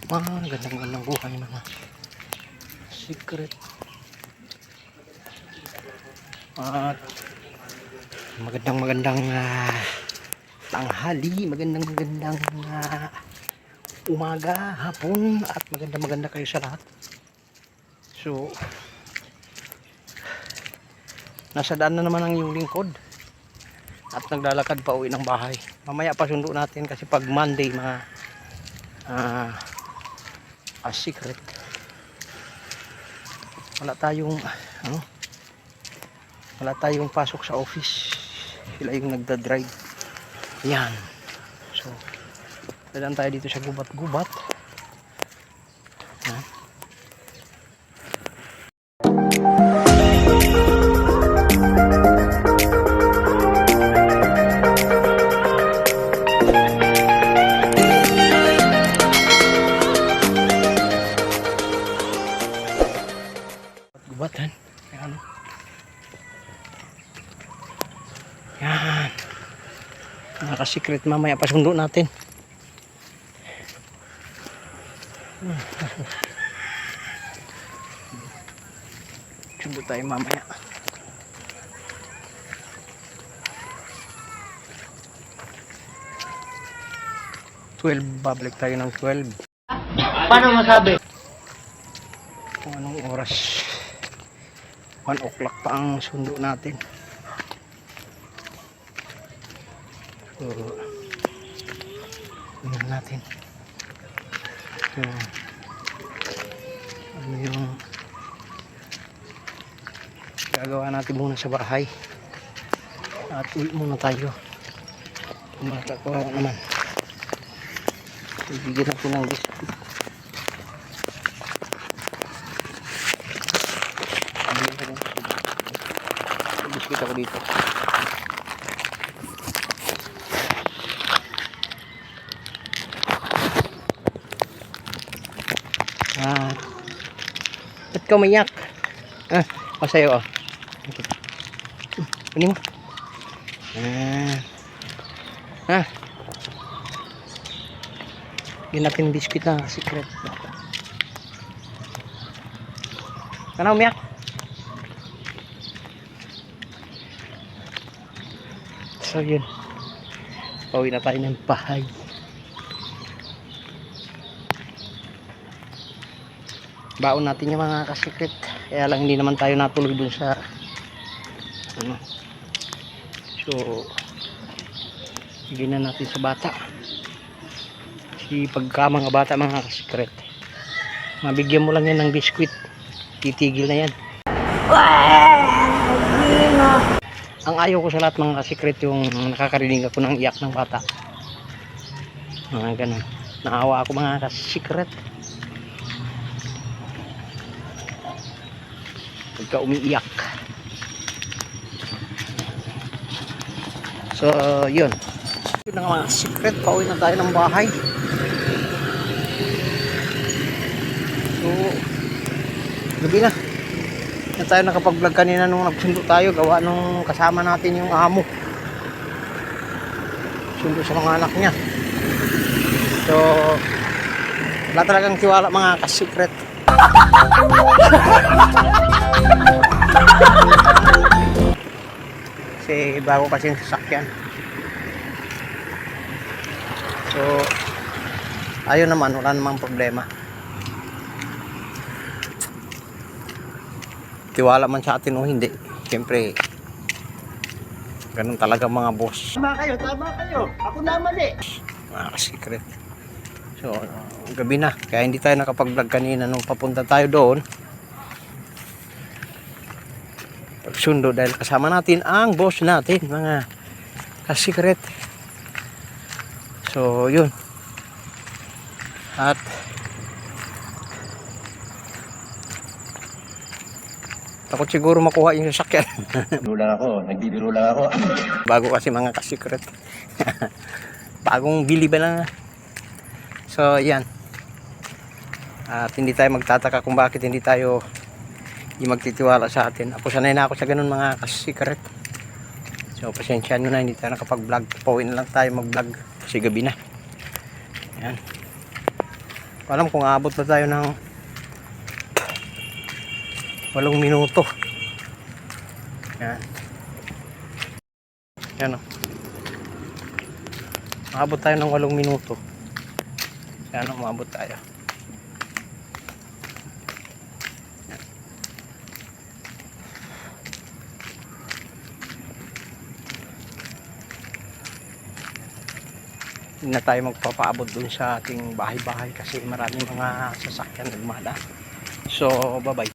Gandang buhay mga secret. At magandang tanghali, magandang umaga, hapon, at maganda kayo sa lahat. So nasa daan na naman ang yung lingkod at naglalakad pa uwi ng bahay. Mamaya pa sundo natin kasi pag Monday mga secret wala tayong pasok sa office, sila yung nagda-drive yan. So dadaan tayo dito sa gubat-gubat. Gubatan. Yan. Naka-secret, mamaya pasundo natin. Sundo tayo mamaya. Babalik tayo ng 12. Paano masabi? Kung anong oras. 1 o'clock pa ang sundo natin. So tingnan natin ano yung gagawa natin muna sa bahay at uwi muna tayo. Bata ko naman, ibigyan natin ng biscuit. Biscuit ako dito. Ba't ka umiyak? Sa'yo kunin mo. Yun natin biscuit na secret. Kana umiyak? So yun, pauwi na tayo ng bahay. Baon natin yung mga kasikret, kaya lang hindi naman tayo natuloy dun sa so bigyan na natin sa bata kasi pagka mga bata mga kasikret, mabigyan mo lang yan ng biskwit, titigil na yan. Ang ayaw ko sa lahat mga kasikret yung nakakarinig ako ng iyak ng bata, mga ganun. Naawa ako mga kasikret pagka umiiyak. So yun na mga secret, pauwi na tayo ng bahay. So gabi na tayo nakapag-vlog kanina nung nagsundo tayo, gawa nung kasama natin yung amo, sundo sa mga anak niya. So wala talagang tiwala mga kasikret. Kasi bago kasi yung sasakyan. So ayun naman, wala namang problema. Tiwala man sa atin o hindi, siyempre ganun talaga mga boss. Tama kayo. Ako naman Mga secret. So gabi na, kaya hindi tayo nakapag-vlog kanina nung papunta tayo doon. Pagsundo dahil kasama natin ang boss natin mga kasikret. So yun, at takot siguro makuha yung sasakyan. Nagbibiro lang ako. Bago kasi mga kasikret. Bagong bili ba lang. So yan, at hindi tayo magtataka kung bakit hindi magtitiwala sa atin. Ako sanay na ako sa ganun mga kasikret. So pasensya nyo na, hindi tayo nakapag-vlog. Pauwi na lang tayo mag-vlog kasi gabi na. Yan. Alam kung aabot ba tayo ng 8 minuto. Yan. Yan o. Maabot tayo ng 8 minuto. Yan o, maabot tayo. Hindi na tayo magpapaabot dun sa ating bahay-bahay kasi maraming mga sasakyan nagmana. So, bye-bye.